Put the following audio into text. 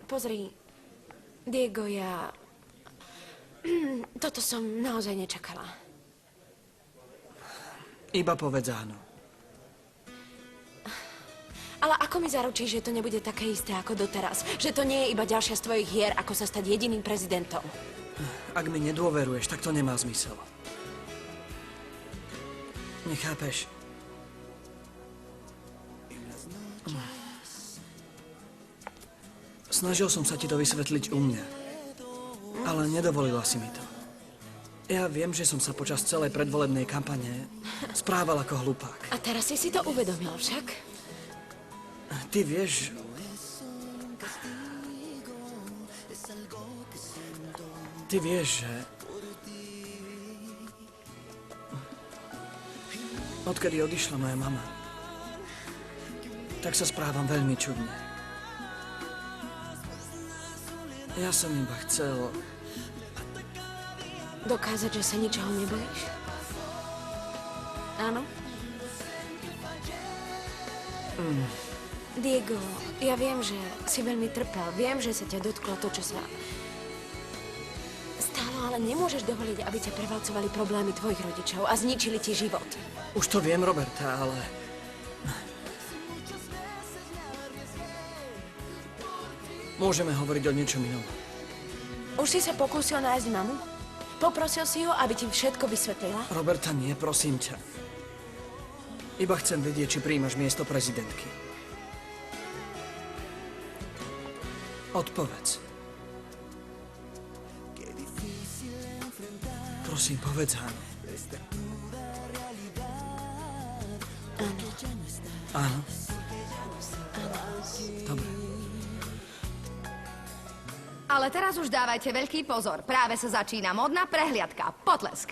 Pozri, Diego, ja... Toto som naozaj nečakala. Iba povedz áno. Ale ako mi zaručíš, že to nebude také isté ako doteraz? Že to nie je iba ďalšia z tvojich hier, ako sa stať jediným prezidentom? Ak mi nedôveruješ, tak to nemá zmysel. Nechápeš? Snažil som sa ti to vysvetliť u mňa, ale nedovolila si mi to. Ja viem, že som sa počas celej predvolebnej kampane správal ako hlupák. A teraz si to uvedomil však? Ty vieš... Ty vieš, že... Odkedy odišla moja mama, tak sa správam veľmi čudne. Ja som iba chcel... Dokázať, že sa ničoho nebojíš? Áno? Diego, ja viem, že si veľmi trpel. Viem, že sa ťa dotklo to, čo sa... stalo, ale nemôžeš dovoliť, aby ťa prevalcovali problémy tvojich rodičov a zničili ti život. Už to viem, Roberta, ale... Môžeme hovoriť o niečom inom. Už si sa pokúsil nájsť mamu? Poprosil si ho, aby ti všetko vysvetlila? Roberta, nie, prosím ťa. Iba chcem vedieť, či príjmaš miesto prezidentky. Odpovedz. Prosím, povedz áno. Áno. Áno? Dobre. Ale teraz už dávajte veľký pozor. Práve sa začína modná prehliadka. Potlesk.